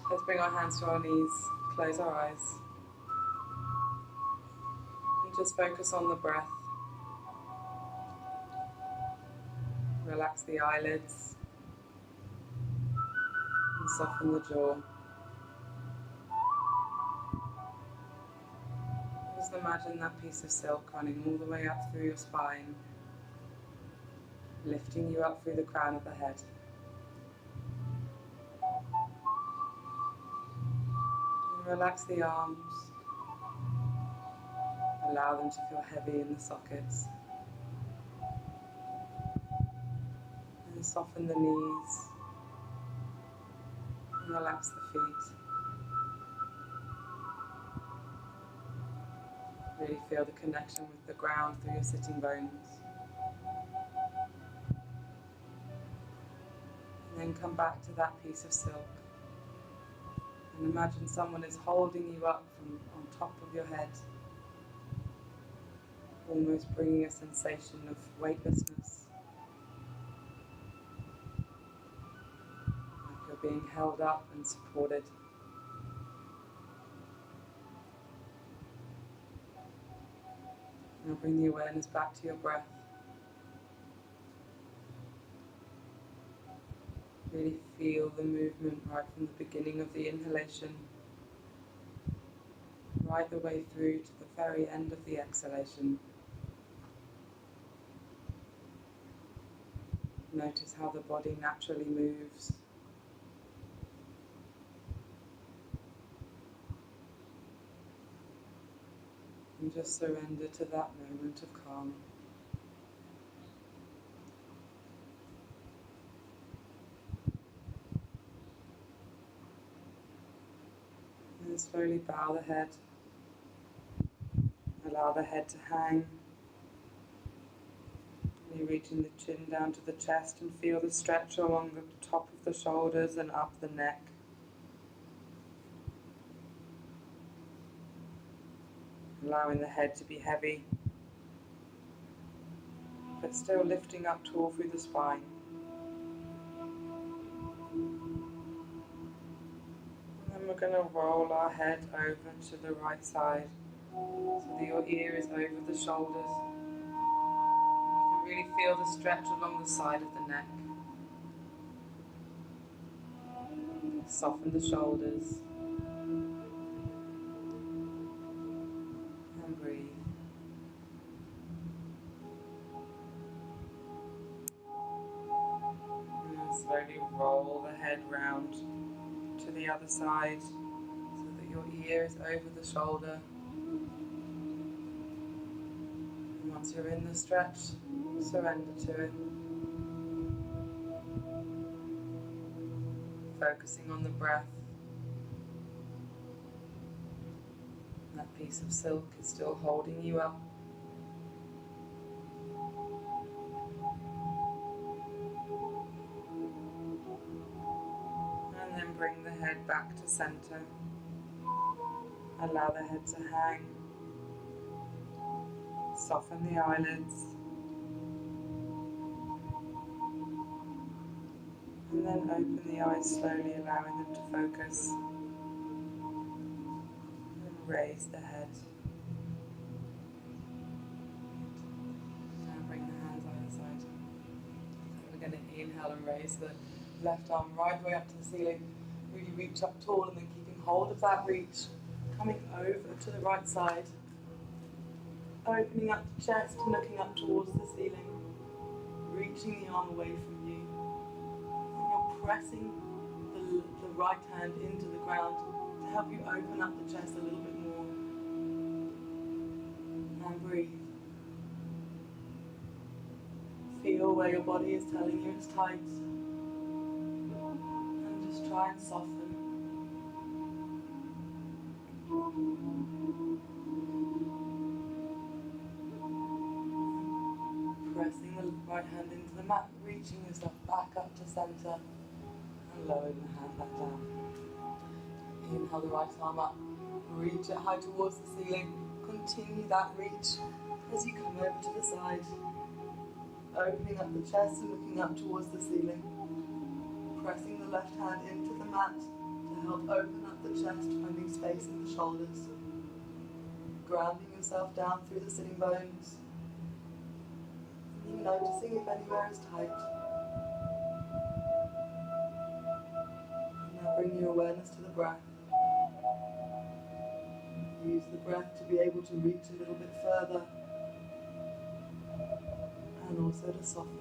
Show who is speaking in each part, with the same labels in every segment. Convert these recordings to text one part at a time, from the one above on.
Speaker 1: Let's bring our hands to our knees, close our eyes, and just focus on the breath. Relax the eyelids and soften the jaw. Just imagine that piece of silk running all the way up through your spine, lifting you up through the crown of the head. And relax the arms. Allow them to feel heavy in the sockets. And soften the knees. And relax the feet. Really feel the connection with the ground through your sitting bones. And then come back to that piece of silk. And imagine someone is holding you up from on top of your head, almost bringing a sensation of weightlessness. Like you're being held up and supported. Now bring the awareness back to your breath. Really feel the movement right from the beginning of the inhalation, right the way through to the very end of the exhalation. Notice how the body naturally moves. And just surrender to that moment of calm. And slowly bow the head. Allow the head to hang. You're reaching the chin down to the chest and feel the stretch along the top of the shoulders and up the neck. Allowing the head to be heavy, but still lifting up tall through the spine. And then we're going to roll our head over to the right side so that your ear is over the shoulders. You can really feel the stretch along the side of the neck. Soften the shoulders. And breathe. Slowly roll the head round to the other side so that your ear is over the shoulder. And once you're in the stretch, surrender to it. Focusing on the breath. That piece of silk is still holding you up. Bring the head back to center. Allow the head to hang. Soften the eyelids. And then open the eyes slowly, allowing them to focus. And raise the head. Now bring the hands either side. We're going to inhale and raise the left arm right way up to the ceiling. Really reach up tall and then keeping hold of that reach. Coming over to the right side. Opening up the chest and looking up towards the ceiling. Reaching the arm away from you. And you're pressing the right hand into the ground to help you open up the chest a little bit more. And breathe. Feel where your body is telling you it's tight. Try and soften. Pressing the right hand into the mat, reaching yourself back up to center and lowering the hand back down. Inhale the right arm up, reach it high towards the ceiling. Continue that reach as you come over to the side. Opening up the chest and looking up towards the ceiling. Pressing the left hand into the mat to help open up the chest, finding space in the shoulders. Grounding yourself down through the sitting bones. And noticing if anywhere is tight. And now bring your awareness to the breath. Use the breath to be able to reach a little bit further. And also to soften.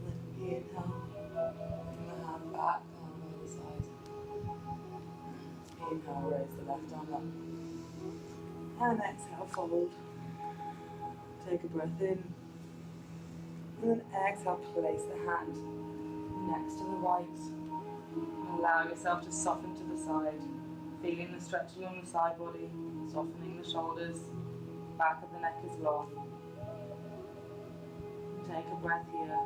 Speaker 1: And then inhale. Bring the hand back down by the side. Inhale, raise the left arm up. And exhale, fold. Take a breath in. And then exhale, place the hand next to the right. Allow yourself to soften to the side. Feeling the stretch along the side body. Softening the shoulders. Back of the neck is long. Take a breath here.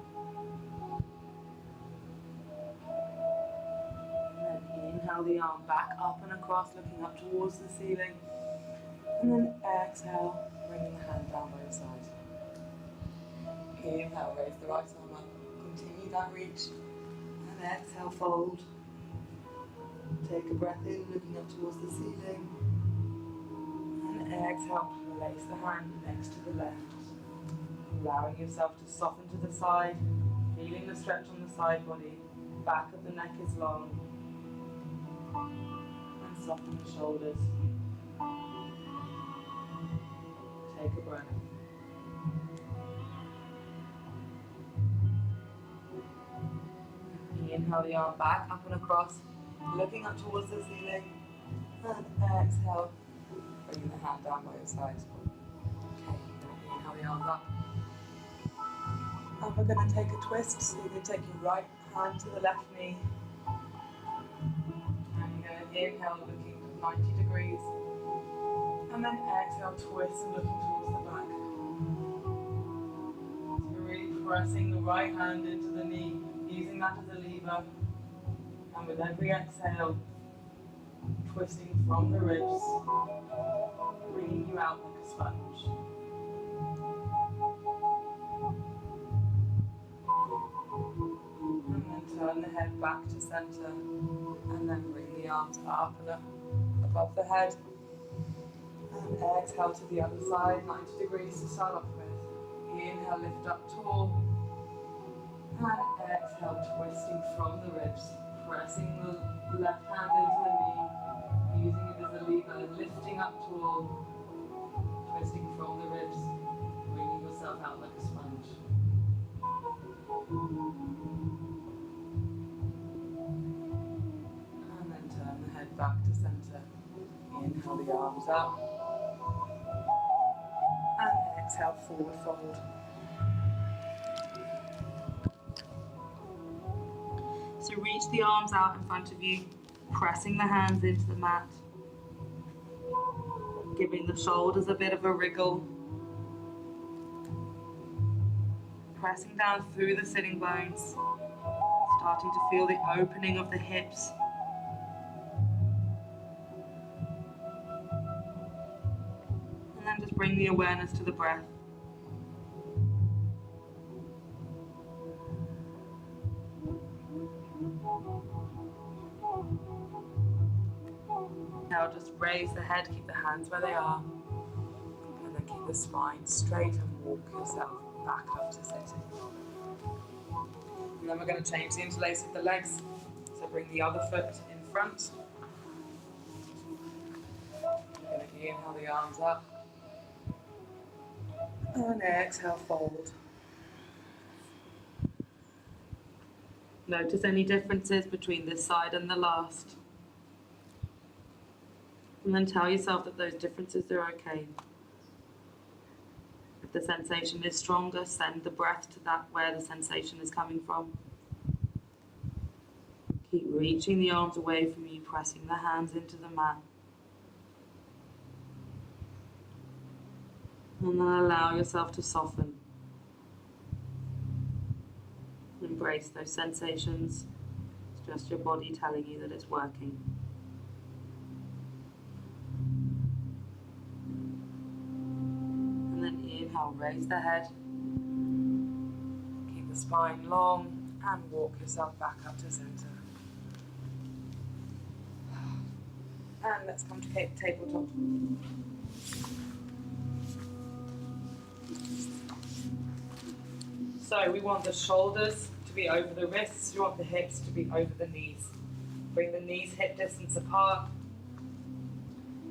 Speaker 1: Inhale the arm back up and across, looking up towards the ceiling. And then exhale, bringing the hand down by your side. Inhale, raise the right arm up. Continue that reach. And exhale, fold. Take a breath in, looking up towards the ceiling. And exhale, place the hand next to the left. Allowing yourself to soften to the side. Feeling the stretch on the side body. Back of the neck is long. And soften the shoulders. Take a breath. Inhale the arm back, up and across, looking up towards the ceiling. And exhale, bringing the hand down by your side. Okay, inhale the arms up. And we're going to take a twist, so you're going to take your right hand to the left knee. And you're going to inhale, looking 90 degrees. And then exhale, twist and looking towards the back. So you're really pressing the right hand into the knee, using that as a lever. And with every exhale, twisting from the ribs, bringing you out like a sponge. And then turn the head back to center, and then bring the arms up and up above the head. And exhale to the other side, 90 degrees to start off with. Inhale, lift up tall. And exhale, twisting from the ribs, pressing the left hand into the knee, using it as a lever, lifting up tall, twisting from the ribs, bringing yourself out like a sponge. And then turn the head back to center. Inhale the arms up. And exhale, forward fold. So reach the arms out in front of you, pressing the hands into the mat, giving the shoulders a bit of a wriggle, pressing down through the sitting bones, starting to feel the opening of the hips. And then just bring the awareness to the breath. Now just raise the head, keep the hands where they are, and then keep the spine straight and walk yourself back up to sitting. And then we're going to change the interlace of the legs, so bring the other foot in front. You're going to inhale the arms up, and exhale, fold. Notice any differences between this side and the last. And then tell yourself that those differences are okay. If the sensation is stronger, send the breath to that where the sensation is coming from. Keep reaching the arms away from you, pressing the hands into the mat. And then allow yourself to soften. Embrace those sensations. It's just your body telling you that it's working. Inhale, raise the head, keep the spine long, and walk yourself back up to center. And let's come to tabletop. So we want the shoulders to be over the wrists, we want the hips to be over the knees. Bring the knees hip distance apart.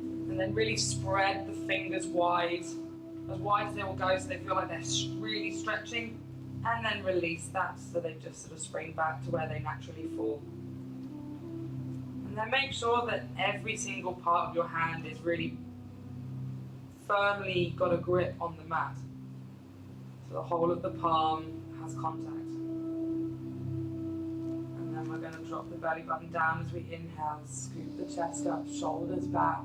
Speaker 1: And then really spread the fingers wide as they will go, so they feel like they're really stretching. And then release that so they just sort of spring back to where they naturally fall. And then make sure that every single part of your hand is really firmly got a grip on the mat. So the whole of the palm has contact. And then we're going to drop the belly button down as we inhale, scoop the chest up, shoulders back,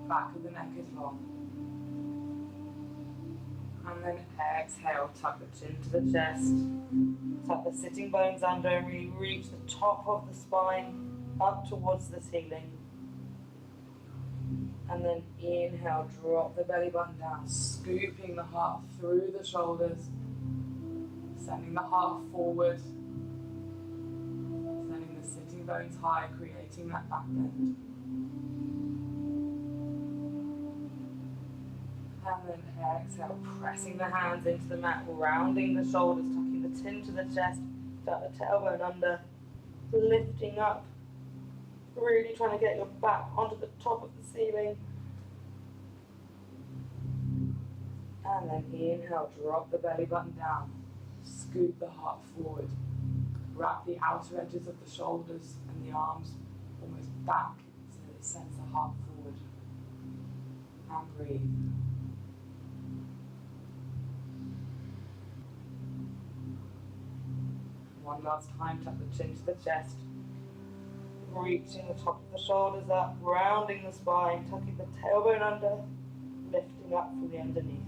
Speaker 1: back of the neck is long. And then exhale, tuck the chin to the chest, tuck the sitting bones under and really reach the top of the spine up towards the ceiling. And then inhale, drop the belly button down, scooping the heart through the shoulders, sending the heart forward, sending the sitting bones high, creating that back bend. And then exhale, pressing the hands into the mat, rounding the shoulders, tucking the chin to the chest, tuck the tailbone under, lifting up, really trying to get your back onto the top of the ceiling. And then inhale, drop the belly button down, scoop the heart forward, wrap the outer edges of the shoulders and the arms almost back so that it sends the heart forward. And breathe. One last time, tuck the chin to the chest, reaching the top of the shoulders up, rounding the spine, tucking the tailbone under, lifting up from the underneath.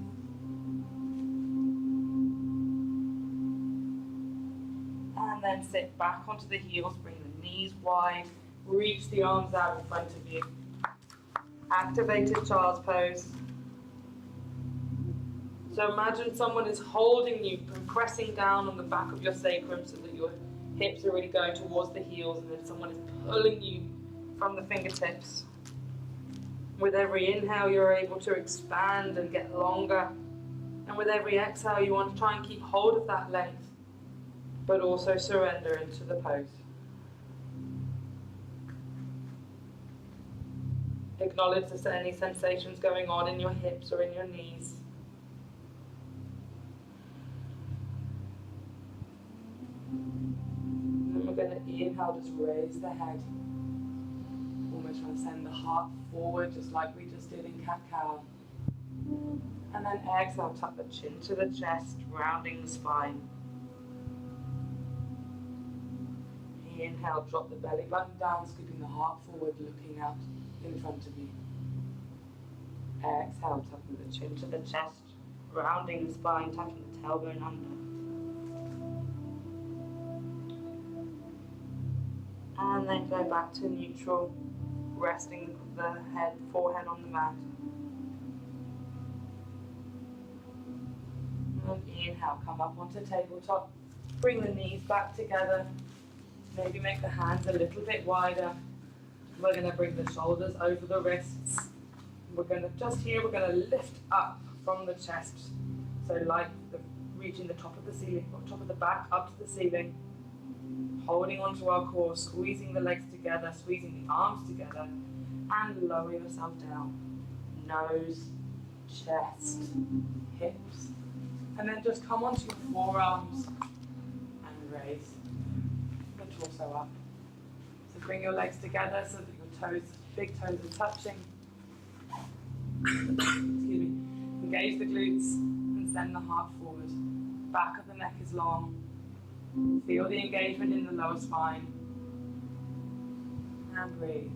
Speaker 1: And then sit back onto the heels, bring the knees wide, reach the arms out in front of you. Activated child's pose. So imagine someone is holding you and pressing down on the back of your sacrum so that your hips are really going towards the heels, and then someone is pulling you from the fingertips. With every inhale, you're able to expand and get longer. And with every exhale, you want to try and keep hold of that length, but also surrender into the pose. Acknowledge there's any sensations going on in your hips or in your knees. And we're going to inhale, just raise the head. Almost trying to send the heart forward, just like we just did in cat-cow. And then exhale, tuck the chin to the chest, rounding the spine. Inhale, drop the belly button down, scooping the heart forward, looking out in front of you. Exhale, tucking the chin to the chest, rounding the spine, tucking the tailbone under. And then go back to neutral, resting the forehead on the mat. And inhale, come up onto tabletop, bring the knees back together. Maybe make the hands a little bit wider. We're going to bring the shoulders over the wrists. We're going to lift up from the chest. So like reaching the top of the ceiling, or top of the back up to the ceiling. Holding onto our core, squeezing the legs together, squeezing the arms together, and lower yourself down. Nose, chest, hips. And then just come onto your forearms and raise the torso up. So bring your legs together so that your toes, big toes are touching. Excuse me. Engage the glutes and send the heart forward. Back of the neck is long. Feel the engagement in the lower spine. And breathe.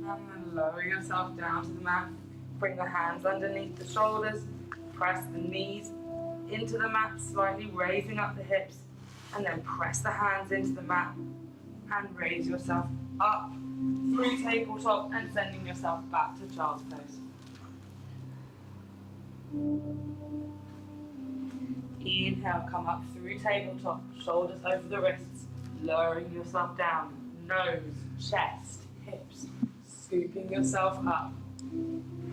Speaker 1: And then lower yourself down to the mat. Bring the hands underneath the shoulders. Press the knees into the mat, slightly raising up the hips. And then press the hands into the mat. And raise yourself up through tabletop and sending yourself back to child's pose. Inhale, come up through tabletop, shoulders over the wrists, lowering yourself down, nose, chest, hips, scooping yourself up.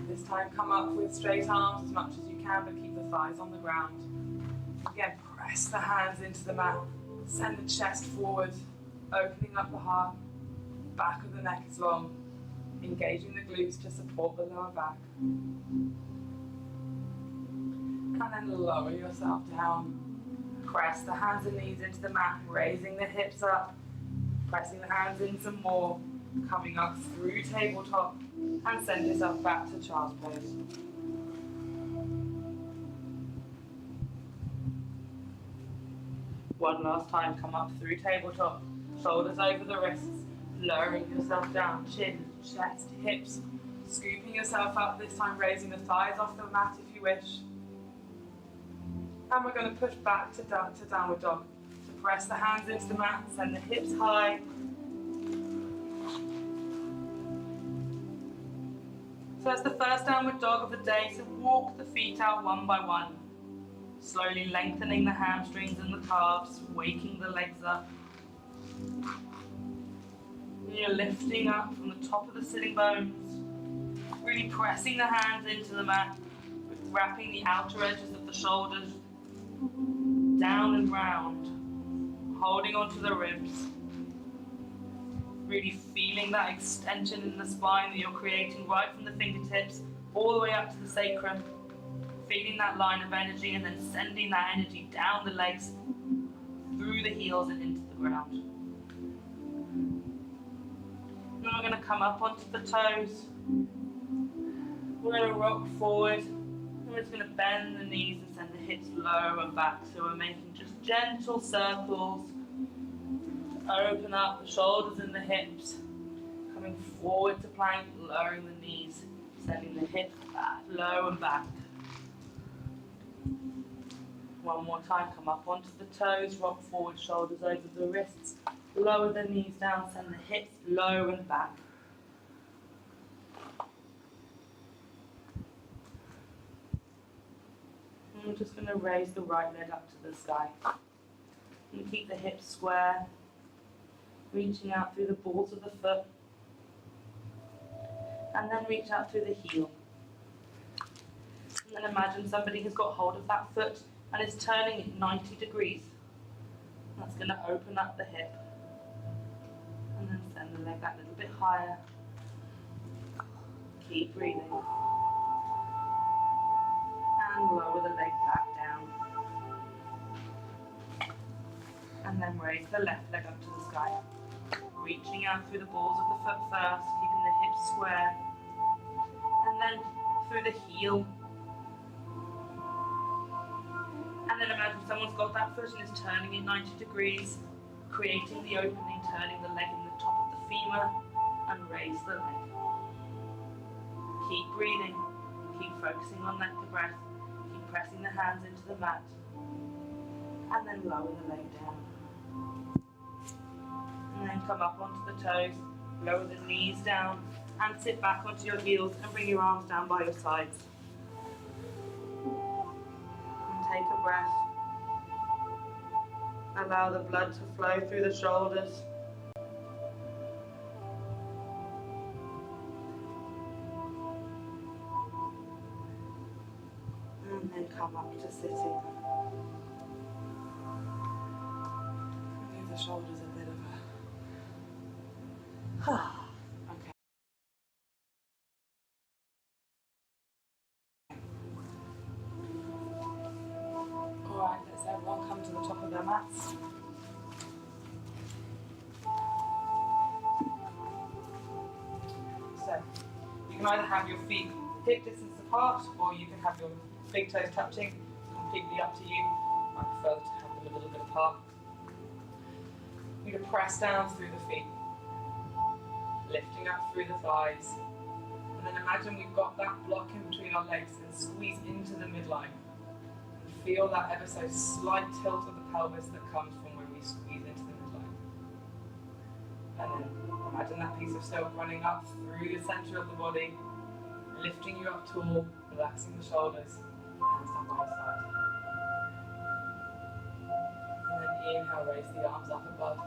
Speaker 1: This time come up with straight arms as much as you can, but keep the thighs on the ground. Again, press the hands into the mat, send the chest forward, opening up the heart, back of the neck is long, engaging the glutes to support the lower back. And then lower yourself down. Press the hands and knees into the mat, raising the hips up, pressing the hands in some more, coming up through tabletop, and send yourself back to child's pose. One last time, come up through tabletop, shoulders over the wrists, lowering yourself down, chin, chest, hips, scooping yourself up, this time raising the thighs off the mat if you wish. And we're going to push back to downward dog. So press the hands into the mat, send the hips high. So that's the first downward dog of the day, so walk the feet out one by one. Slowly lengthening the hamstrings and the calves, waking the legs up. And you're lifting up from the top of the sitting bones, really pressing the hands into the mat, wrapping the outer edges of the shoulders down and round, holding onto the ribs, really feeling that extension in the spine that you're creating right from the fingertips all the way up to the sacrum, feeling that line of energy and then sending that energy down the legs, through the heels and into the ground. Then we're going to come up onto the toes, we're going to rock forward, and we're just going to bend the knees and send the hips low and back. So we're making just gentle circles to open up the shoulders and the hips. Coming forward to plank, lowering the knees, sending the hips back, low and back. One more time, come up onto the toes, rock forward, shoulders over the wrists, lower the knees down, send the hips low and back. And we're just going to raise the right leg up to the sky. And keep the hips square, reaching out through the balls of the foot. And then reach out through the heel. And then imagine somebody has got hold of that foot and is turning it 90 degrees. That's going to open up the hip. And then send the leg that little bit higher. Keep breathing. And lower the leg back down. And then raise the left leg up to the sky. Reaching out through the balls of the foot first, keeping the hips square. And then through the heel. And then imagine someone's got that foot and is turning it 90 degrees, creating the opening, turning the leg in the top of the femur, and raise the leg. Keep breathing, keep focusing on the breath, keep pressing the hands into the mat, and then lower the leg down. And then come up onto the toes, lower the knees down, and sit back onto your heels and bring your arms down by your sides. Take a breath. Allow the blood to flow through the shoulders. And then come up to sitting. Give the shoulders a bit of a... Okay. Alright, let's everyone come to the top of their mats. So, you can either have your feet hip distance apart, or you can have your big toes touching. It's completely up to you. I prefer to have them a little bit apart. You're going to press down through the feet, lifting up through the thighs. And then imagine we've got that block in between our legs and squeeze into the midline. Feel that ever so slight tilt of the pelvis that comes from when we squeeze into the midline. And then imagine that piece of silk running up through the center of the body, lifting you up tall, relaxing the shoulders, hands down by your side. Inhale, raise the arms up above.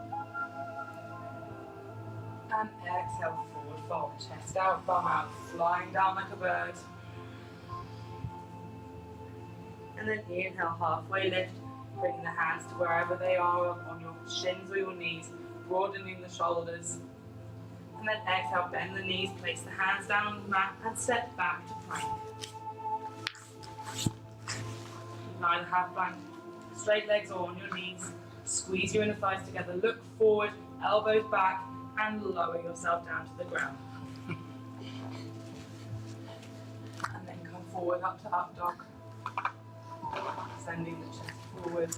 Speaker 1: And exhale, forward fold. Chest out, bum out, flying down like a bird. And then inhale, halfway lift. Bring the hands to wherever they are, on your shins or your knees, broadening the shoulders. And then exhale, bend the knees, place the hands down on the mat and step back to plank. You can either have plank, straight legs or on your knees. Squeeze your inner thighs together, look forward, elbows back, and lower yourself down to the ground. And then come forward up to up dog. Sending the chest forward.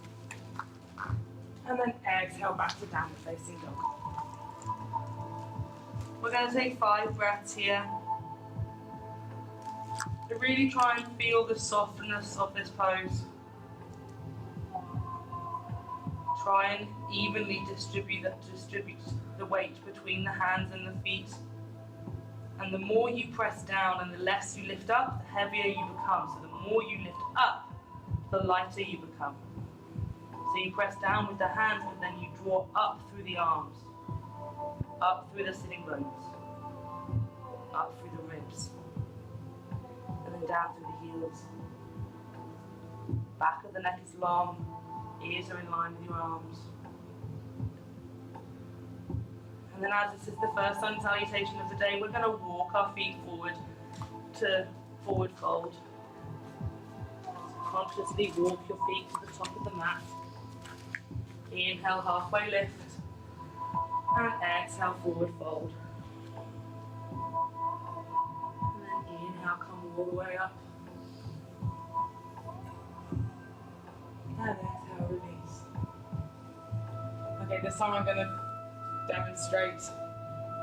Speaker 1: And then exhale back to downward facing dog. We're going to take 5 breaths here. To really try and feel the softness of this pose. Try and evenly distribute the weight between the hands and the feet. And the more you press down and the less you lift up, the heavier you become. So the more you lift up, the lighter you become. So you press down with the hands, but then you draw up through the arms, up through the sitting bones, up through the ribs, and then down through the heels. Back of the neck is long, ears are in line with your arms. And then as this is the first sun salutation of the day, we're going to walk our feet forward to forward fold. Consciously walk your feet to the top of the mat. Inhale, halfway lift. And exhale, forward fold. And then inhale, come all the way up. And exhale, release. Okay, this time I'm going to demonstrate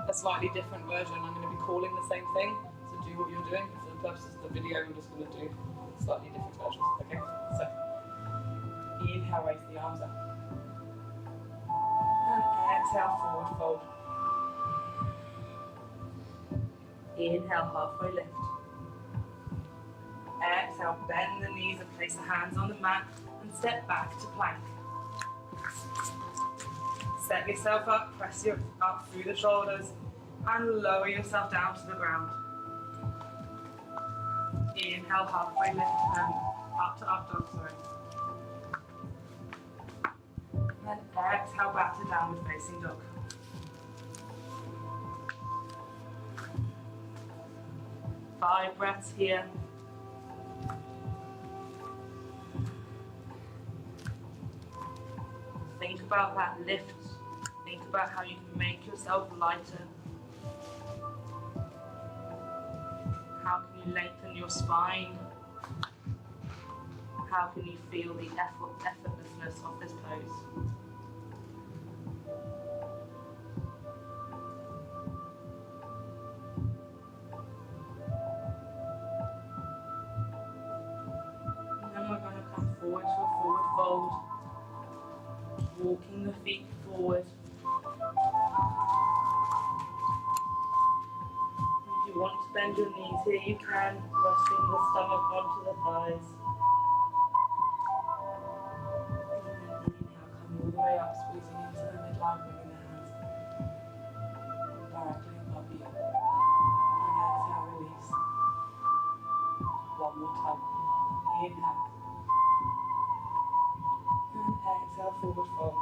Speaker 1: a slightly different version. I'm going to be calling the same thing, so do what you're doing. For the purposes of the video, I'm just going to do slightly different versions. Okay, so inhale, raise the arms up. And exhale, forward fold. Inhale, halfway lift. Exhale, bend the knees and place the hands on the mat and step back to plank. Set yourself up, press your up through the shoulders and lower yourself down to the ground. Inhale, halfway lift and up to up dog, sorry. And exhale back to downward facing dog. Five breaths here. Think about that lift. Think about how you can make yourself lighter. How can you lengthen your spine? How can you feel the effortlessness of this pose? And then we're going to come forward to a forward fold, walking the feet forward. If you want to bend your knees here, you can, resting the stomach onto the thighs. All the way up, squeezing into the midline, bringing the hands directly above you. And exhale, release. One more time. Inhale. And exhale, forward fold.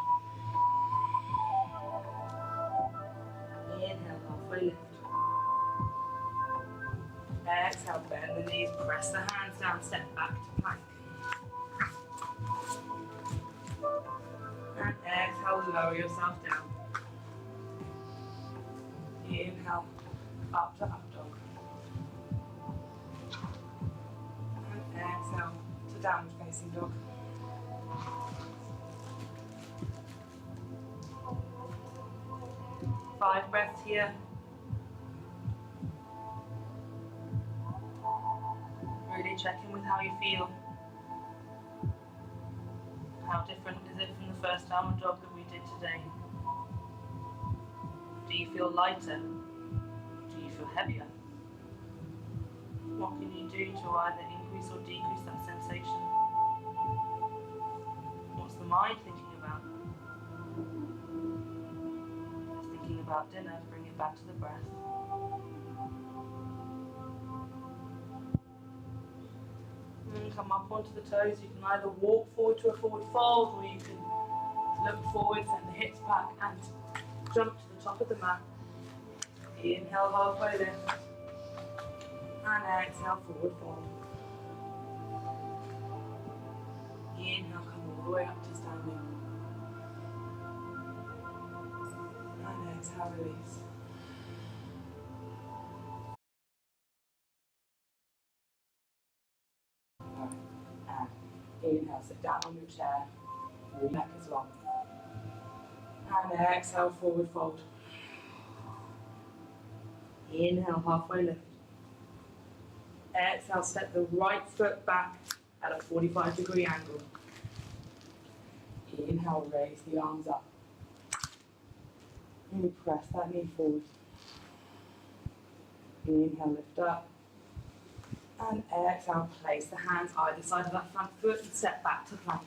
Speaker 1: Inhale, halfway lift. Exhale, bend the knees, press the hands down, step back to plank. And exhale, lower yourself down. Inhale, up to up dog. And exhale to downward facing dog. Five breaths here. Really check in with how you feel. How different is it from the first downward dog that we did today? Do you feel lighter? Do you feel heavier? What can you do to either increase or decrease that sensation? What's the mind thinking about? about dinner, bring it back to the breath. And come up onto the toes. You can either walk forward to a forward fold, or you can look forward, send the hips back, and jump to the top of the mat. Inhale, halfway lift. And exhale, forward fold. Inhale, come all the way up to standing. And exhale, release. Alright, and inhale, sit down on your chair. Your neck is long. And exhale, forward fold. Inhale, halfway lift. Exhale, step the right foot back at a 45-degree angle. Inhale, raise the arms up. And press that knee forward. Inhale, lift up. And exhale, place the hands either side of that front foot and step back to plank.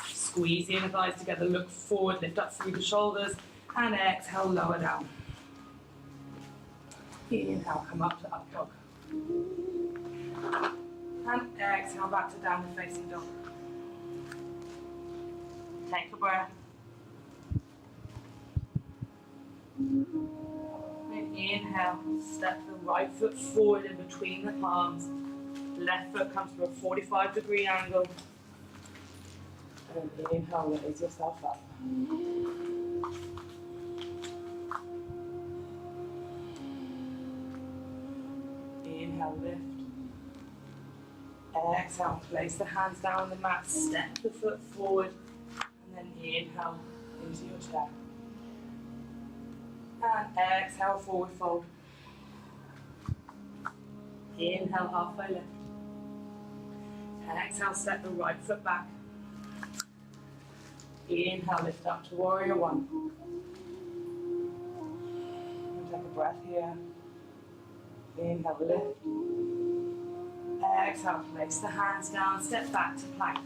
Speaker 1: Squeeze the inner thighs together, look forward, lift up through the shoulders, and exhale, lower down. Inhale, come up to up dog. And exhale, back to downward facing dog. Take a breath. And inhale, step the right foot forward in between the palms. Left foot comes to a 45-degree angle. And inhale, raise yourself up. Inhale, lift. Exhale, place the hands down on the mat, step the foot forward, and then inhale into your chair. And exhale, forward fold. Inhale, halfway lift. Exhale, step the right foot back. Inhale, lift up to warrior one. And take a breath here. Inhale, lift. Exhale, place the hands down, step back to plank.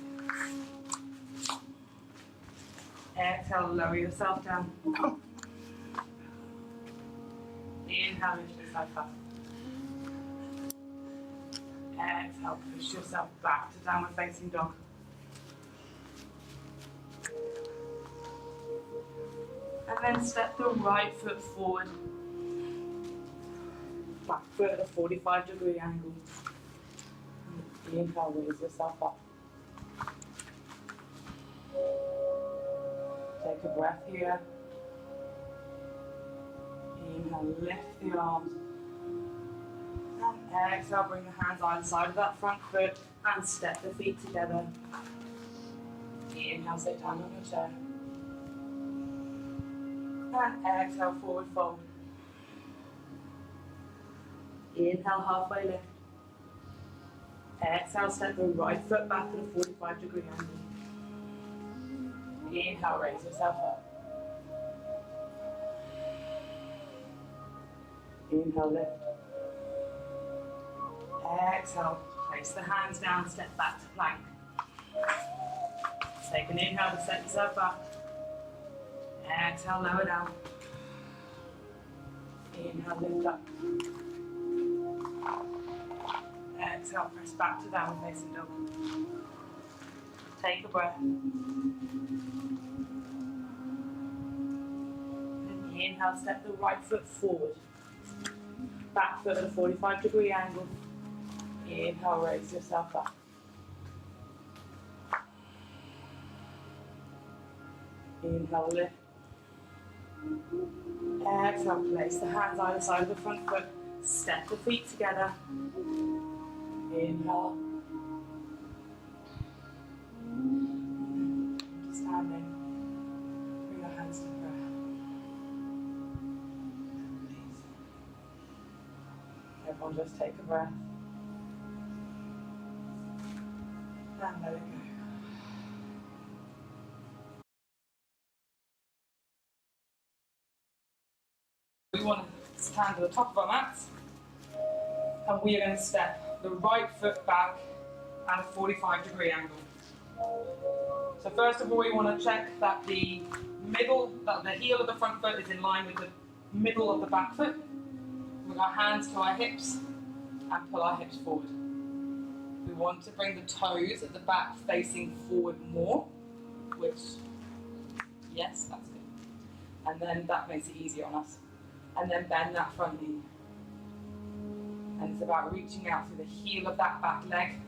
Speaker 1: Exhale, lower yourself down. Inhale, lift yourself up. Exhale, push yourself back to downward facing dog. And then step the right foot forward. Back foot at a 45-degree angle. Inhale, raise yourself up. Take a breath here. Inhale, lift the arms. And exhale, bring the hands either side of that front foot and step the feet together. Inhale, sit down on your chair. And exhale, forward fold. Inhale, halfway lift. Exhale, step the right foot back at a 45-degree angle. Inhale, raise yourself up. Inhale, lift. Exhale, place the hands down, step back to plank. Take an inhale to set yourself up. Exhale, lower down. Inhale, lift up. Exhale, press back to downward facing dog. Take a breath. And inhale, step the right foot forward. Back foot at a 45-degree angle. Inhale, raise yourself up. Inhale, lift. Exhale, place the hands either side of the front foot. Step the feet together. Inhale. Standing. Bring your hands to the breath. Release. Everyone just take a breath. And let it go. We want to stand to the top of our mats. And we are going to step the right foot back at a 45-degree angle. So first of all, we want to check that the
Speaker 2: the heel of the front foot is in line with the middle of the back foot. Bring our hands to our hips and pull our hips forward. We want to bring the toes at the back facing forward more, which, yes, that's good. And then that makes it easier on us. And then bend that front knee. And it's about reaching out through the heel of that back leg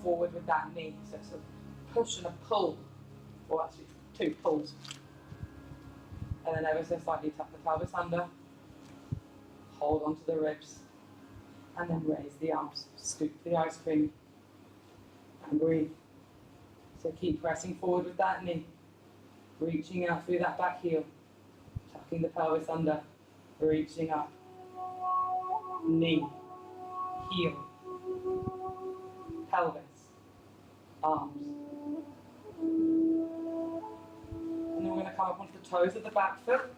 Speaker 2: forward with that knee. So it's a push and a pull, or actually 2 pulls. And then ever so slightly tuck the pelvis under, hold onto the ribs, and then raise the arms, scoop the ice cream, and breathe. So keep pressing forward with that knee, reaching out through that back heel, tucking the pelvis under, reaching up, knee, heel, pelvis, arms. And then we're going to come up onto the toes of the back foot,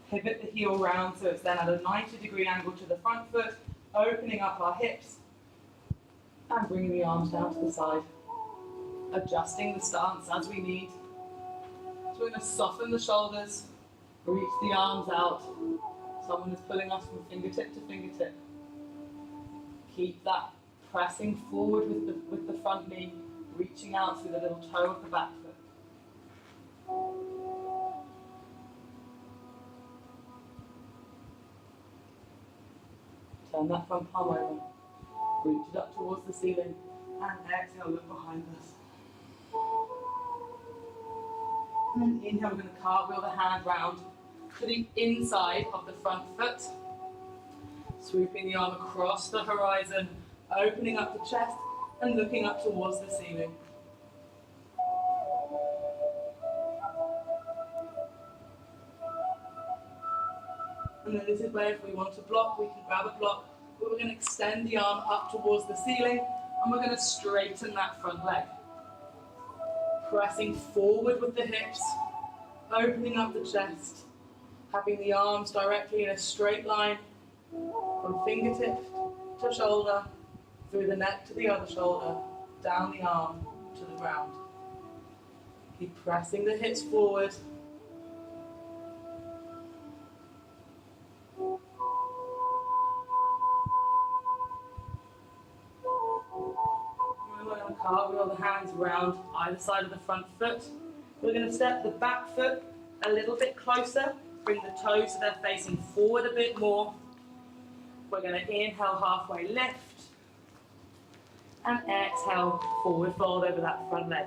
Speaker 2: pivot the heel round so it's then at a 90-degree angle to the front foot, opening up our hips, and bringing the arms down to the side, adjusting the stance as we need. So we're going to soften the shoulders, reach the arms out. Someone is pulling us from fingertip to fingertip. Keep that pressing forward with the front knee, reaching out through the little toe of the back foot. Turn that front palm over. Reach it up towards the ceiling. And exhale, look behind us. And then inhale, we're going to cartwheel the hand round to the inside of the front foot. Swooping the arm across the horizon, opening up the chest and looking up towards the ceiling. And then this is where if we want to block, we can grab a block, but we're going to extend the arm up towards the ceiling and we're going to straighten that front leg. Pressing forward with the hips, opening up the chest, having the arms directly in a straight line from fingertip to shoulder, through the neck to the other shoulder, down the arm to the ground. Keep pressing the hips forward. We're going to cartwheel the hands around either side of the front foot. We're going to step the back foot a little bit closer. Bring the toes so they're facing forward a bit more. We're going to inhale, halfway lift. And exhale, forward fold over that front leg.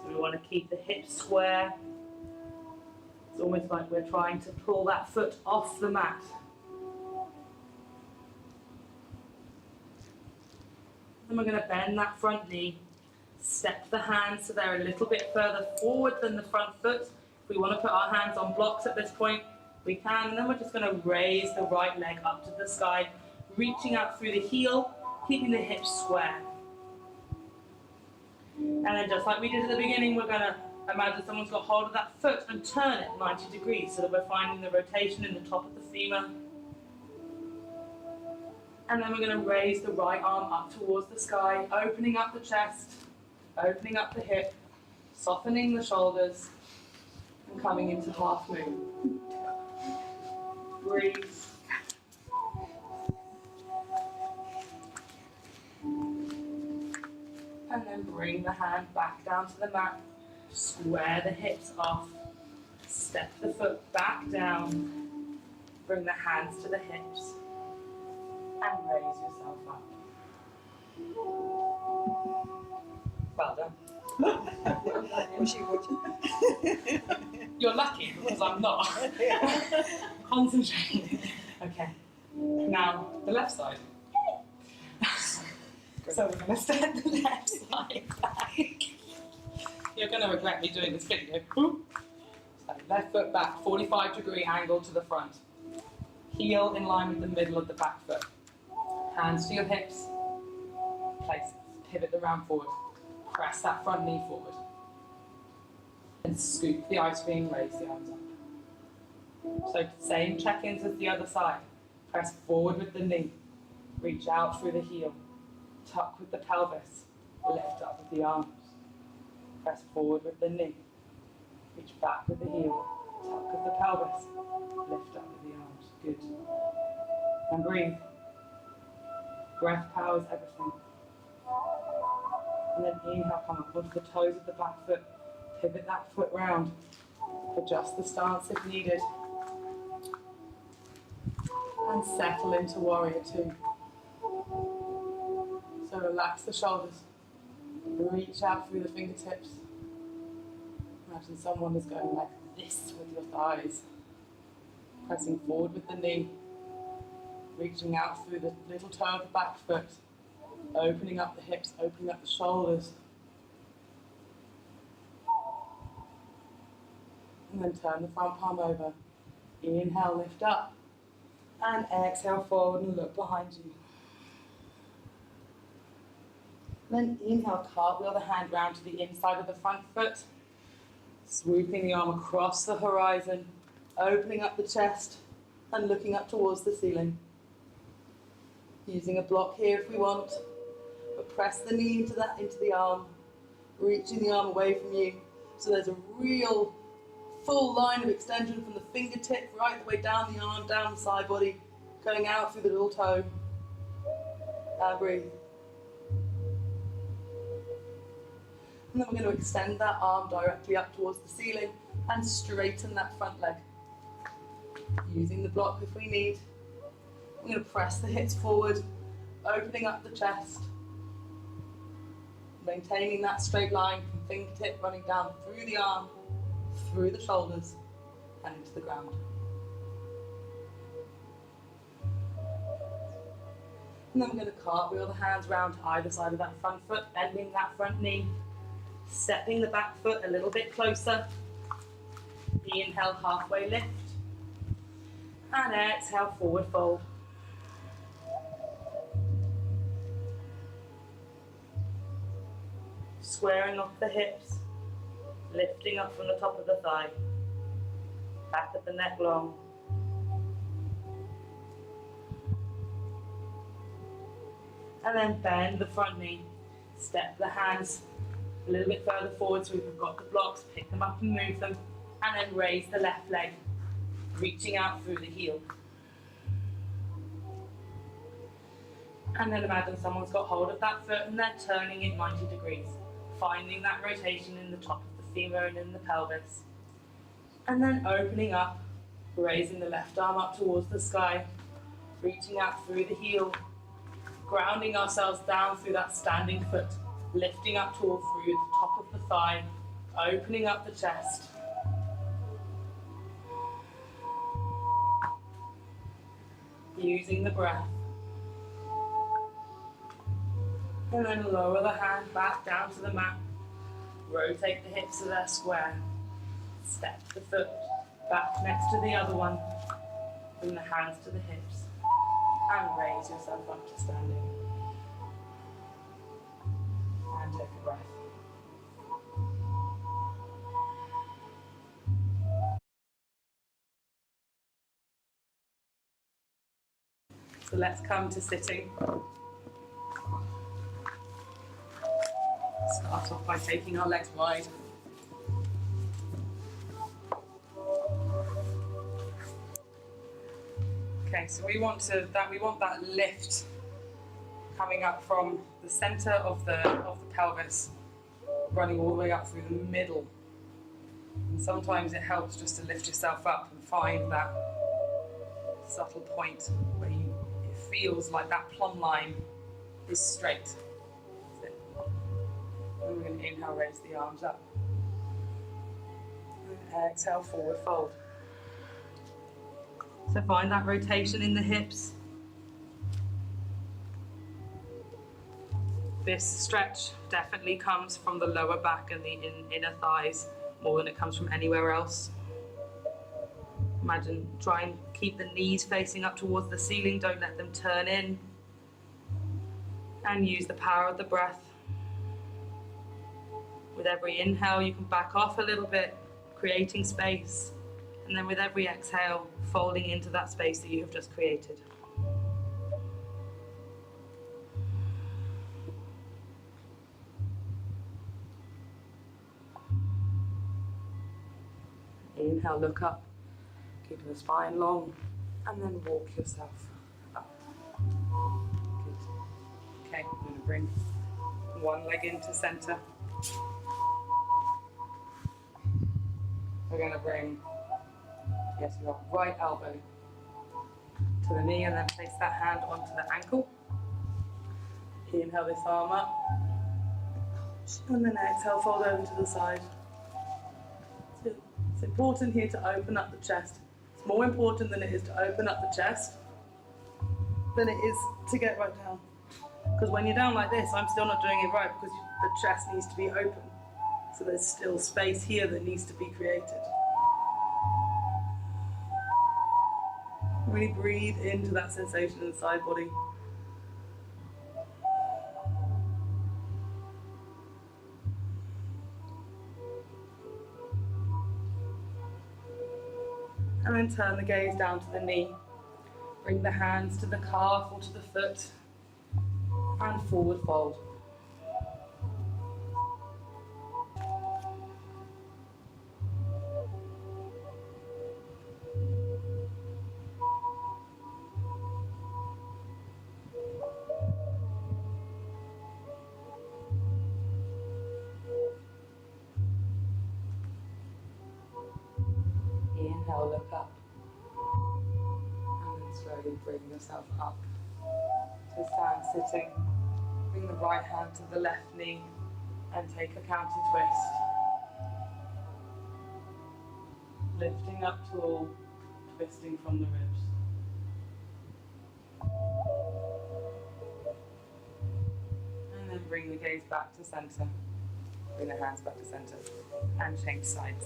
Speaker 2: So we want to keep the hips square. It's almost like we're trying to pull that foot off the mat. Then we're going to bend that front knee. Step the hands so they're a little bit further forward than the front foot. If we want to put our hands on blocks at this point, we can. And then we're just going to raise the right leg up to the sky, reaching out through the heel, keeping the hips square. And then just like we did at the beginning, we're going to imagine someone's got hold of that foot and turn it 90 degrees so that we're finding the rotation in the top of the femur. And then we're going to raise the right arm up towards the sky, opening up the chest, opening up the hip, softening the shoulders, and coming into half moon. Breathe. And then bring the hand back down to the mat. Square the hips off. Step the foot back down. Bring the hands to the hips. And raise yourself up. Well done.
Speaker 3: Was you watching?
Speaker 2: You're lucky because I'm not. Concentrating. Okay. Now the left side. So we're going to step the left side back. You're going to regret me doing this video. So left foot back, 45-degree angle to the front. Heel in line with the middle of the back foot. Hands to your hips. Place, pivot the round forward. Press that front knee forward. And scoop the ice cream, raise the arms up. So same check-ins as the other side. Press forward with the knee. Reach out through the heel. Tuck with the pelvis. Lift up with the arms. Press forward with the knee. Reach back with the heel. Tuck of the pelvis. Lift up with the arms. Good. And breathe. Breath powers everything. And then inhale, come up onto the toes of the back foot. Pivot that foot round. Adjust the stance if needed. And settle into warrior two. So relax the shoulders. Reach out through the fingertips. Imagine someone is going like this with your thighs. Pressing forward with the knee. Reaching out through the little toe of the back foot. Opening up the hips, opening up the shoulders. And then turn the front palm over. Inhale, lift up. And exhale forward and look behind you. Then inhale, cartwheel the hand round to the inside of the front foot. Swooping the arm across the horizon. Opening up the chest and looking up towards the ceiling. Using a block here if we want. But press the knee into the arm. Reaching the arm away from you. So there's a real full line of extension from the fingertip right the way down the arm, down the side body, going out through the little toe. Breathe. And then we're going to extend that arm directly up towards the ceiling and straighten that front leg. Using the block if we need. We're going to press the hips forward, opening up the chest. Maintaining that straight line from fingertip running down through the arm, through the shoulders, and into the ground. And then we're going to cartwheel the hands round to either side of that front foot, bending that front knee, stepping the back foot a little bit closer. Inhale, halfway lift. And exhale, forward fold. Squaring off the hips, lifting up from the top of the thigh, back of the neck long. And then bend the front knee, step the hands a little bit further forward so we've got the blocks, pick them up and move them, and then raise the left leg, reaching out through the heel. And then imagine someone's got hold of that foot and they're turning it 90 degrees, finding that rotation in the top of the femur and in the pelvis. And then opening up, raising the left arm up towards the sky, reaching out through the heel, grounding ourselves down through that standing foot, lifting up through the top of the thigh, opening up the chest. Using the breath. And then lower the hand back down to the mat. Rotate the hips so they're square. Step the foot back next to the other one. Bring the hands to the hips. And raise yourself up to standing. And take a breath. So let's come to sitting. Start off by taking our legs wide. Okay, so we want that lift coming up from the center of the pelvis, running all the way up through the middle. And sometimes it helps just to lift yourself up and find that subtle point where it feels like that plumb line is straight. That's it. And we're going to inhale, raise the arms up. And exhale, forward fold. So find that rotation in the hips. This stretch definitely comes from the lower back and the inner thighs more than it comes from anywhere else. Imagine, try and keep the knees facing up towards the ceiling, don't let them turn in. And use the power of the breath. With every inhale, you can back off a little bit, creating space. And then with every exhale, folding into that space that you have just created.
Speaker 1: Inhale, look up, keeping the spine long, and then walk yourself up. Good. Okay, I'm going to bring one leg into center. We're going to bring, yes, your right elbow to the knee and then place that hand onto the ankle. Inhale this arm up, and then exhale, fold over to the side. It's important here to open up the chest. It's more important than it is to open up the chest than it is to get right down. Because when you're down like this, I'm still not doing it right because the chest needs to be open. So there's still space here that needs to be created. Really breathe into that sensation in the side body. And then turn the gaze down to the knee. Bring the hands to the calf or to the foot. And forward fold. Inhale, look up. And then slowly bring yourself up. So stand sitting. Bring the right hand to the left knee and take a counter twist. Lifting up tall, twisting from the ribs. And then bring the gaze back to center. Bring the hands back to center and change sides.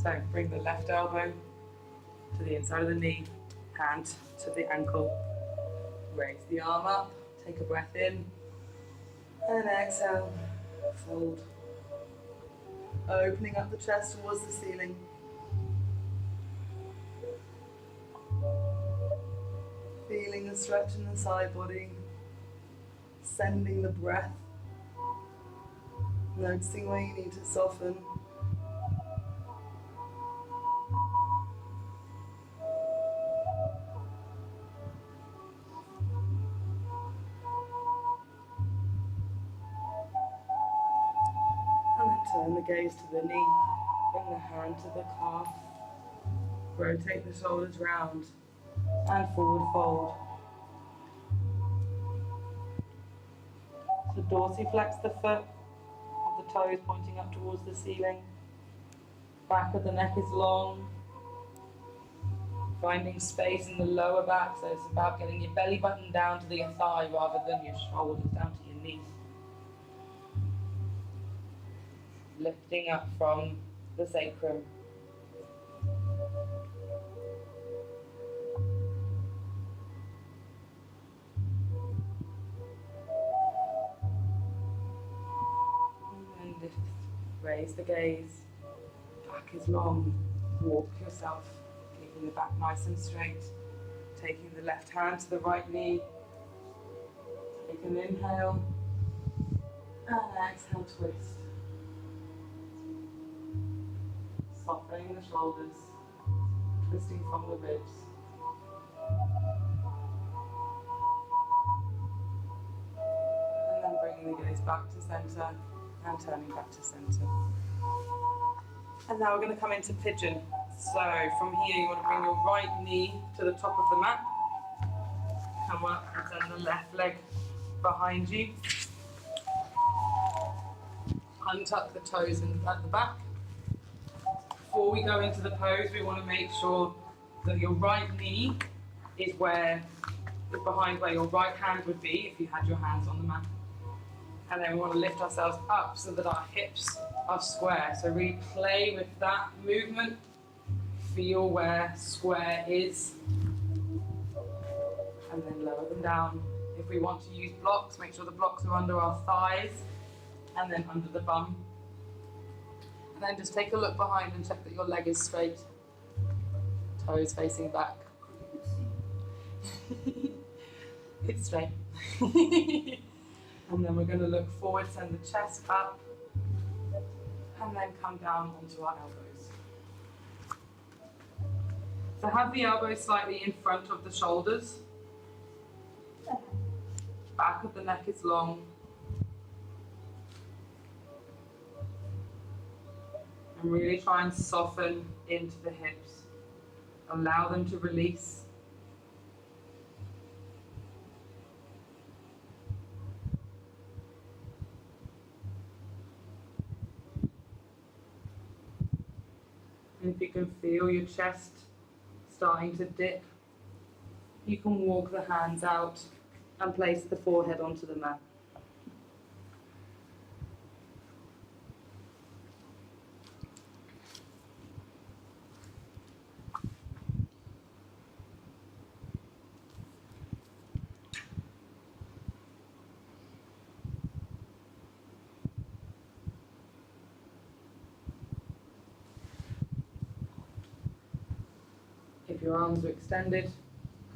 Speaker 1: So bring the left elbow to the inside of the knee, hand to the ankle, raise the arm up, take a breath in, and exhale, fold. Opening up the chest towards the ceiling. Feeling the stretch in the side body, sending the breath, noticing where you need to soften. Turn the gaze to the knee, bring the hand to the calf, rotate the shoulders round and forward fold. So dorsiflex the foot, have the toes pointing up towards the ceiling, back of the neck is long, finding space in the lower back, so it's about getting your belly button down to your thigh rather than your shoulders down to your knee. Lifting up from the sacrum. And then lift, raise the gaze. Back is long. Walk yourself, keeping the back nice and straight. Taking the left hand to the right knee. Take an inhale. And exhale, twist. Softening the shoulders, twisting from the ribs. And then bringing the gaze back to center and turning back to center. And now we're going to come into pigeon. So from here you want to bring your right knee to the top of the mat. Come up and send the left leg behind you. Untuck the toes at the back. Before we go into the pose, we want to make sure that your right knee is behind where your right hand would be if you had your hands on the mat. And then we want to lift ourselves up so that our hips are square. So really play with that movement. Feel where square is. And then lower them down. If we want to use blocks, make sure the blocks are under our thighs and then under the bum. And then just take a look behind and check that your leg is straight. Toes facing back. It's straight. And then we're going to look forward, send the chest up,
Speaker 2: and then come down onto our elbows. So have the elbows slightly in front of the shoulders. Back of the neck is long. And really try and soften into the hips. Allow them to release. And if you can feel your chest starting to dip, you can walk the hands out and place the forehead onto the mat. If your arms are extended,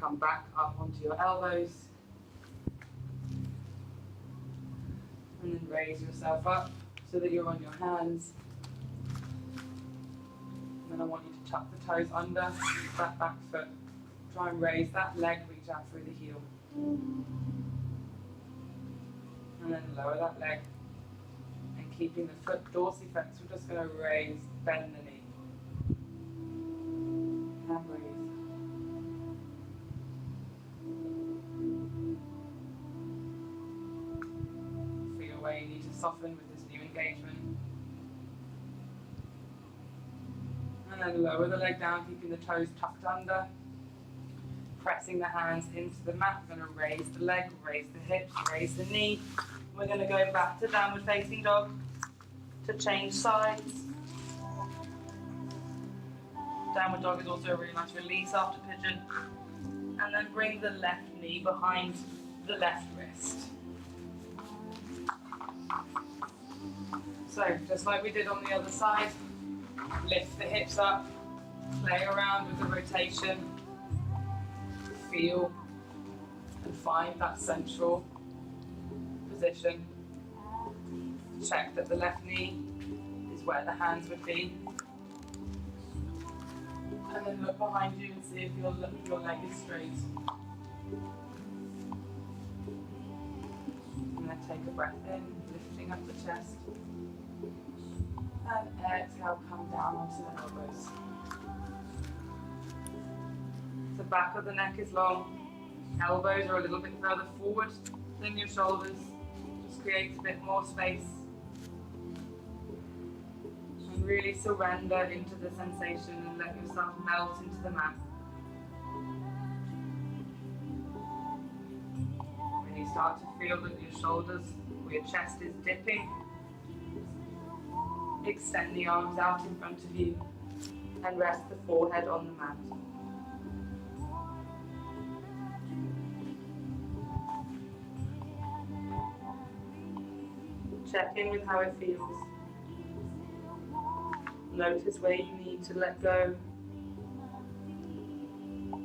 Speaker 2: come back up onto your elbows. And then raise yourself up so that you're on your hands. And then I want you to tuck the toes under that back foot. Try and raise that leg, reach out through the heel. And then lower that leg. And keeping the foot dorsiflex, we're just going to raise, bend the knee. And breathe. Feel where you need to soften with this new engagement. And then lower the leg down, keeping the toes tucked under. Pressing the hands into the mat. We're going to raise the leg, raise the hips, raise the knee. We're going to go back to downward facing dog to change sides. Downward dog is also a really nice release after pigeon. And then bring the left knee behind the left wrist. So, just like we did on the other side, lift the hips up, play around with the rotation, feel and find that central position. Check that the left knee is where the hands would be. And then look behind you and see if your leg is straight. And then take a breath in, lifting up the chest. And exhale, come down onto the elbows. The back of the neck is long. Elbows are a little bit further forward than your shoulders. Just creates a bit more space. And really surrender into the sensation and let yourself melt into the mat. When you start to feel that your shoulders or your chest is dipping, extend the arms out in front of you and rest the forehead on the mat. Check in with how it feels. Notice where you need to let go,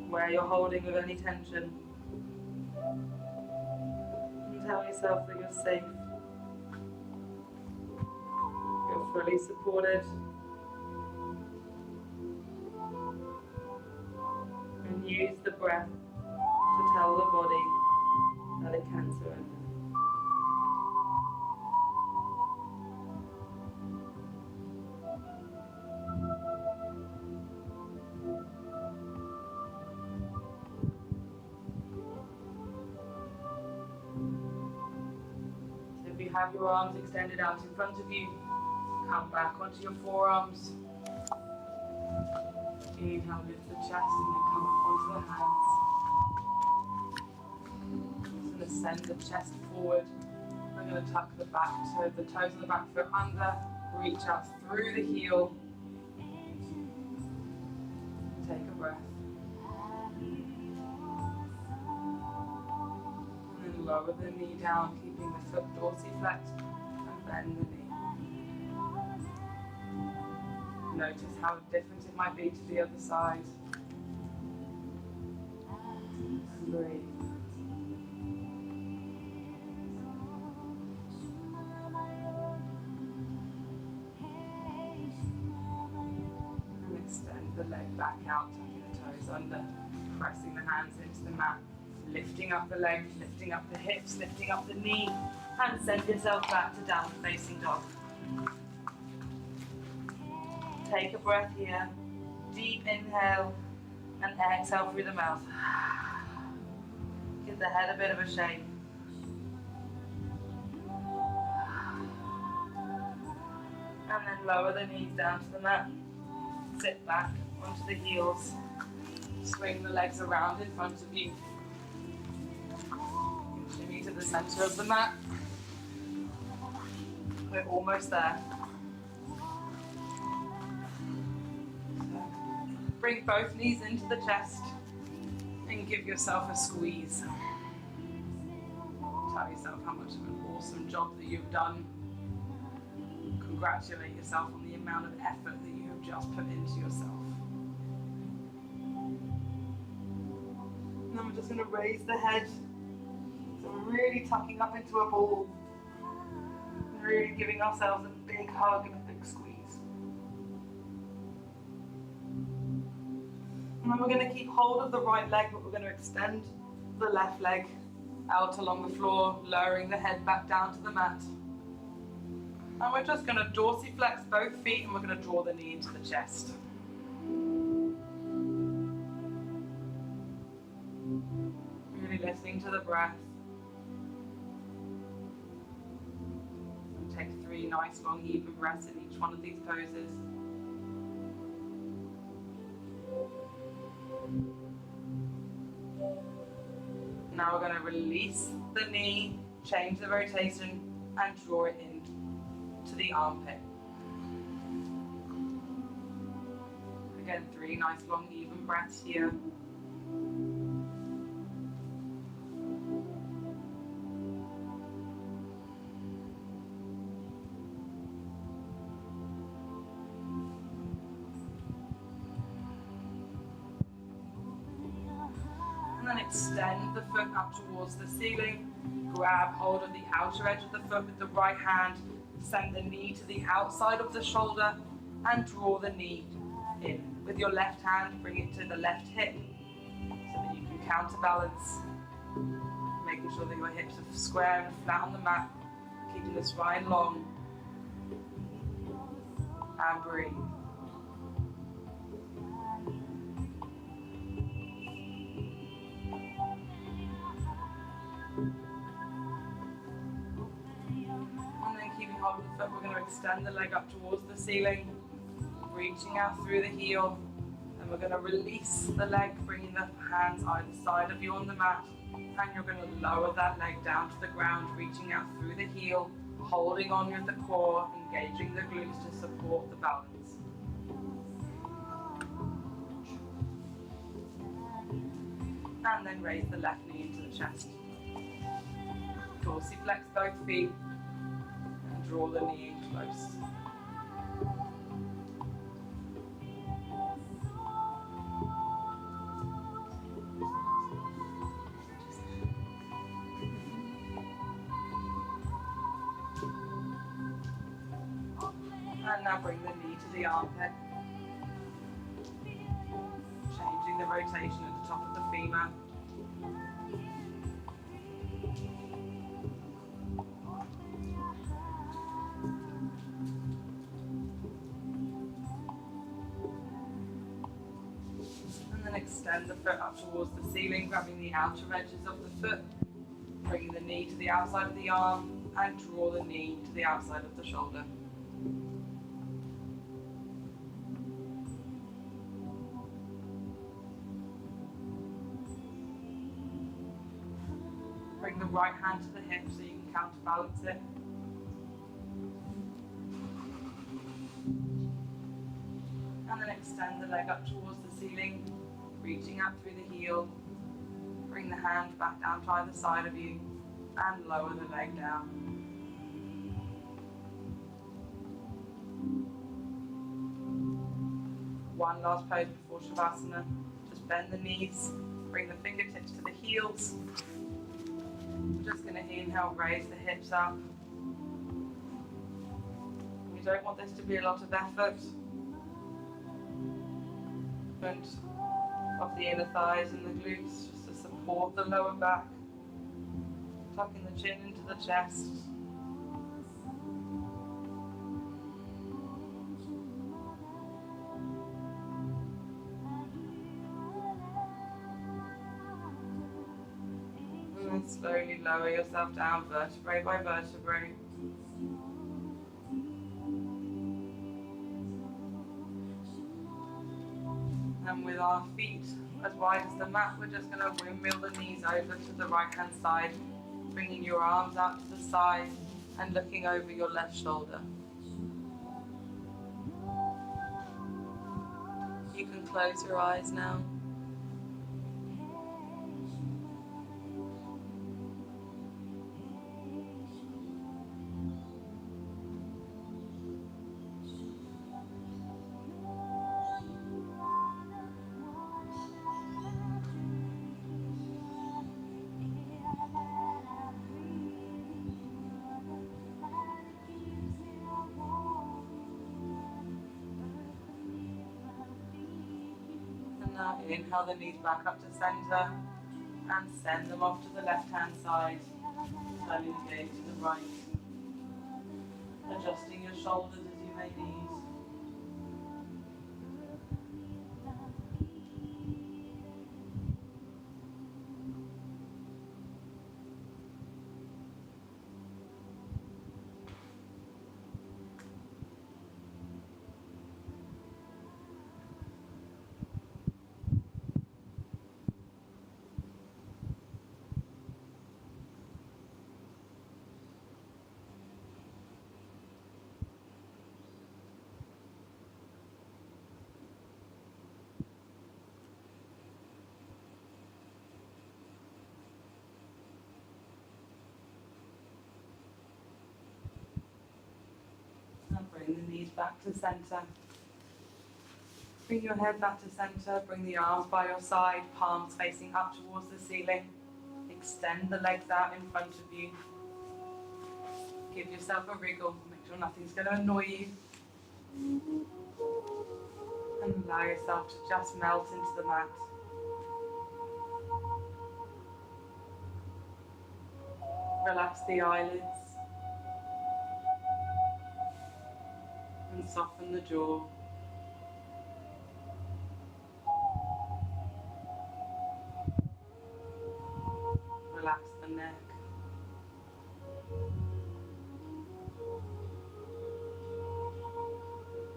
Speaker 2: where you're holding with any tension. And tell yourself that you're safe. You're fully supported. And use the breath to tell the body that it can surrender. Have your arms extended out in front of you. Come back onto your forearms. Inhale, lift the chest and then come up onto the hands. Just going to send the chest forward. We're going to tuck the toes of the back foot under. Reach out through the heel. Take a breath. Lower the knee down, keeping the foot dorsiflexed, and bend the knee. Notice how different it might be to the other side. And breathe. back out, tucking the toes under, pressing the hands into the mat, lifting up the legs, lifting up the hips, lifting up the knee, and send yourself back to downward facing dog. Take a breath here, deep inhale, and exhale through the mouth. Give the head a bit of a shake. And then lower the knees down to the mat. Sit back onto the heels. Swing the legs around in front of you. Shimmy to the center of the mat. We're almost there. Bring both knees into the chest and give yourself a squeeze. Tell yourself how much of an awesome job that you've done. Congratulate yourself on the amount of effort that you have just put into yourself. And then we're just going to raise the head. So we're really tucking up into a ball. Really giving ourselves a big hug and a big squeeze. And then we're going to keep hold of the right leg, but we're going to extend the left leg out along the floor, lowering the head back down to the mat. And we're just going to dorsiflex both feet, and we're going to draw the knee into the chest. Really listening to the breath. And take 3 nice long even breaths in each one of these poses. Now we're going to release the knee, change the rotation, and draw it in to the armpit. Again, 3 nice long even breaths here. And then extend the foot up towards the ceiling. Grab hold of the outer edge of the foot with the right hand. Send the knee to the outside of the shoulder and draw the knee in. With your left hand, bring it to the left hip so that you can counterbalance. Making sure that your hips are square and flat on the mat. Keeping the spine long. And breathe. Hold of the foot, we're going to extend the leg up towards the ceiling, reaching out through the heel, and we're going to release the leg, bringing the hands either side of you on the mat, and you're going to lower that leg down to the ground, reaching out through the heel, holding on with the core, engaging the glutes to support the balance. And then raise the left knee into the chest. Dorsiflex both feet. Draw the knee in close. And now bring the knee to the armpit. Changing the rotation at the top of the femur. Extend the foot up towards the ceiling, grabbing the outer edges of the foot, bringing the knee to the outside of the arm, and draw the knee to the outside of the shoulder. Bring the right hand to the hip so you can counterbalance it. And then extend the leg up towards the ceiling. Reaching up through the heel, bring the hand back down to either side of you and lower the leg down. One last pose before Savasana. Just bend the knees, bring the fingertips to the heels. We're just going to inhale, raise the hips up. We don't want this to be a lot of effort. movement of the inner thighs and the glutes just to support the lower back, tucking the chin into the chest. And then slowly lower yourself down vertebrae by vertebrae. And with our feet as wide as the mat, we're just going to windmill the knees over to the right hand side, bringing your arms out to the side and looking over your left shoulder. You can close your eyes now. Now inhale the knees back up to center and send them off to the left hand side, turning the gaze to the right, adjusting your shoulders as you may need. And bring the knees back to center. Bring your head back to center, bring the arms by your side, palms facing up towards the ceiling. Extend the legs out in front of you. Give yourself a wriggle, make sure nothing's going to annoy you. And allow yourself to just melt into the mat. Relax the eyelids. And soften the jaw. Relax the neck.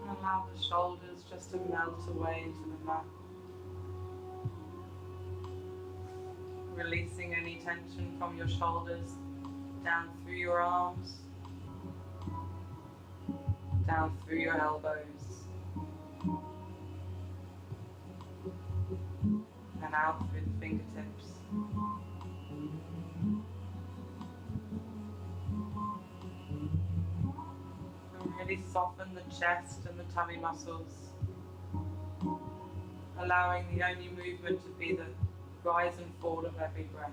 Speaker 2: And allow the shoulders just to melt away into the mat. Releasing any tension from your shoulders down through your arms, down through your elbows, and out through the fingertips. And really soften the chest and the tummy muscles, allowing the only movement to be the rise and fall of every breath.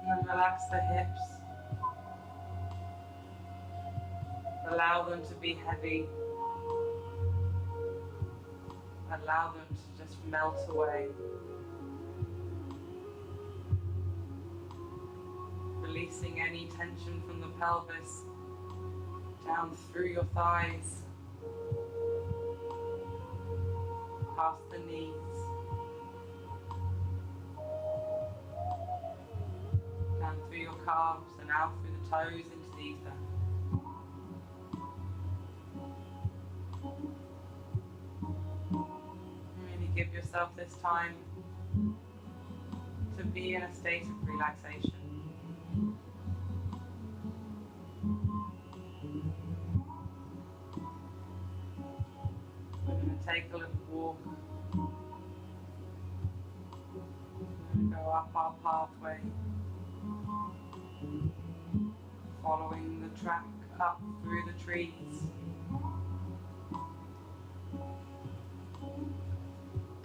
Speaker 2: And then relax the hips. Allow them to be heavy. Allow them to just melt away. Releasing any tension from the pelvis down through your thighs, past the knees, down through your calves and out through the toes into the ether. Really give yourself this time to be in a state of relaxation. We're going to take a little walk. We're going to go up our pathway, following the track up through the trees.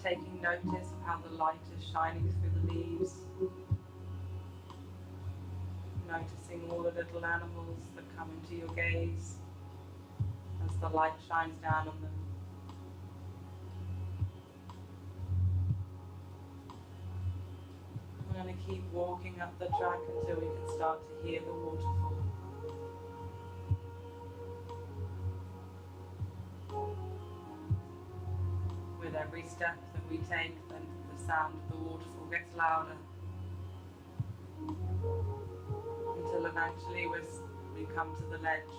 Speaker 2: Taking notice of how the light is shining through the leaves. Noticing all the little animals that come into your gaze as the light shines down on them. We're going to keep walking up the track until we can start to hear the waterfall. With every step that we take, then the sound of the waterfall gets louder. Until eventually we come to the ledge.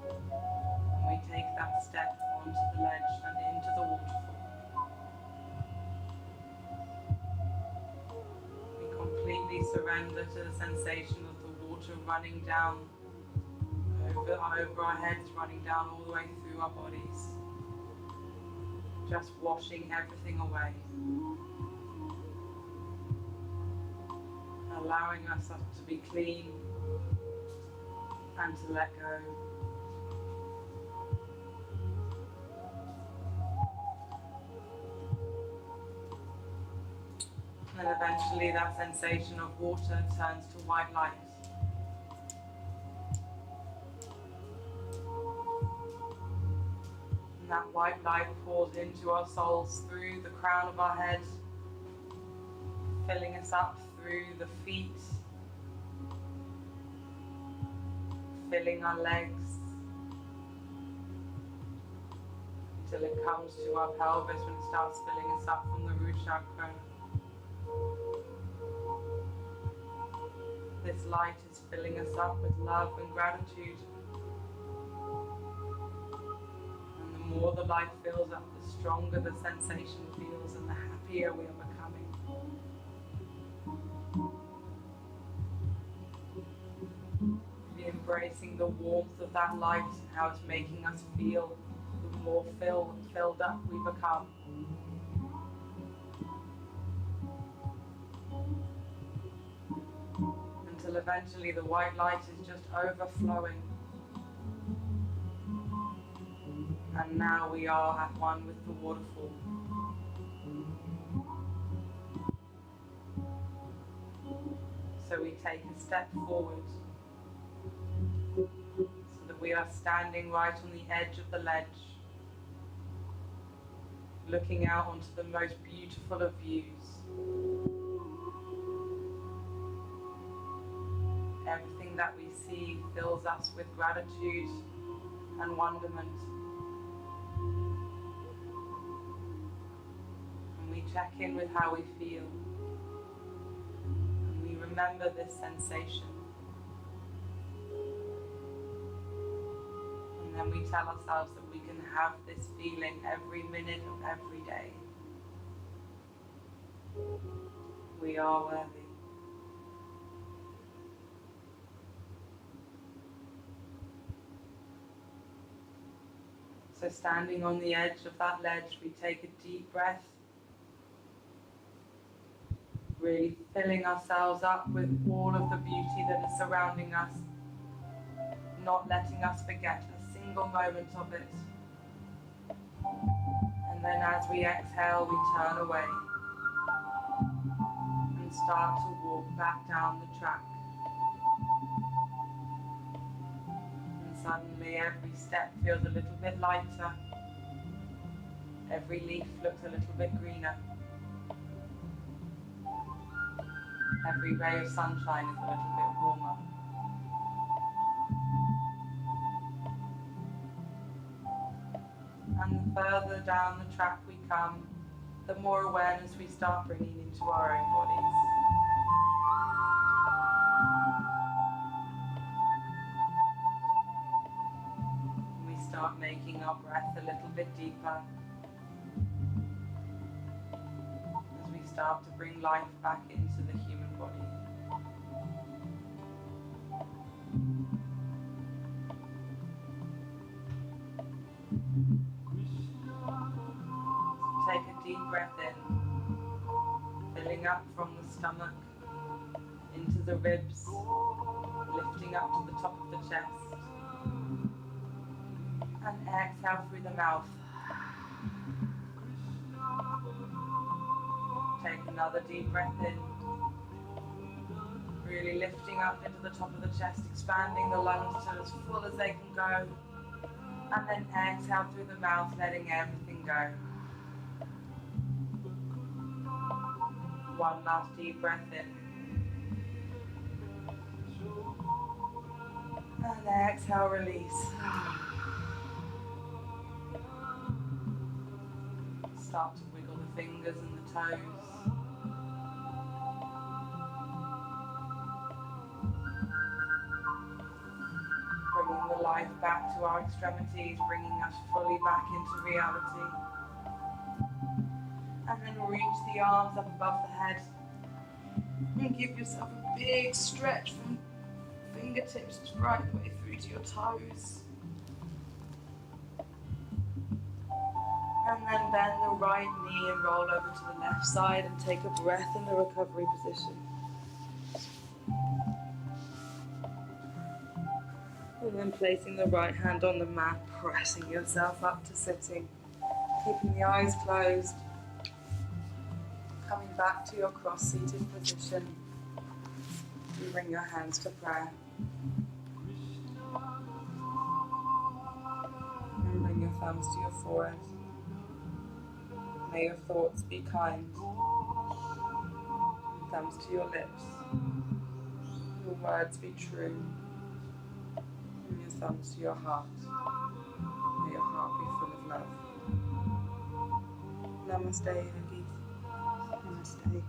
Speaker 2: And we take that step onto the ledge and into the waterfall. We completely surrender to the sensation of the water running down over our heads, running down all the way through our bodies. Just washing everything away. Allowing us to be clean and to let go. And eventually that sensation of water turns to white light. And that white light pours into our souls through the crown of our head, filling us up through the feet, filling our legs, until it comes to our pelvis when it starts filling us up from the root chakra. This light is filling us up with love and gratitude. And the more the light fills up, the stronger the sensation feels and the happier we are becoming. Really embracing the warmth of that light and how it's making us feel, the more filled up we become. Until eventually the white light is just overflowing. And now we are at one with the waterfall. So we take a step forward so that we are standing right on the edge of the ledge, looking out onto the most beautiful of views. Everything that we see fills us with gratitude and wonderment. And we check in with how we feel. And we remember this sensation. And then we tell ourselves that we can have this feeling every minute of every day. We are worthy. So standing on the edge of that ledge, we take a deep breath, really filling ourselves up with all of the beauty that is surrounding us, not letting us forget a single moment of it. And then as we exhale, we turn away and start to walk back down the track. Suddenly every step feels a little bit lighter, every leaf looks a little bit greener, every ray of sunshine is a little bit warmer. And the further down the track we come, the more awareness we start bringing into our own bodies. Start making our breath a little bit deeper as we start to bring life back into the human body. So take a deep breath in, filling up from the stomach into the ribs, lifting up to the top of the chest. And exhale through the mouth. Take another deep breath in, Really lifting up into the top of the chest, expanding the lungs to as full as they can go. And then exhale through the mouth, letting everything go. One last deep breath in. And exhale, release. Start to wiggle the fingers and the toes. Bringing the life back to our extremities, bringing us fully back into reality. And then reach the arms up above the head. And give yourself a big stretch from fingertips right the way through to your toes. And then bend the right knee and roll over to the left side and take a breath in the recovery position. And then placing the right hand on the mat, pressing yourself up to sitting. Keeping the eyes closed. Coming back to your cross-seated position. You bring your hands to prayer. And bring your thumbs to your forehead. May your thoughts be kind. Thumbs to your lips. Your words be true. And your thumbs to your heart. May your heart be full of love. Namaste, Eveleigh.
Speaker 3: Namaste.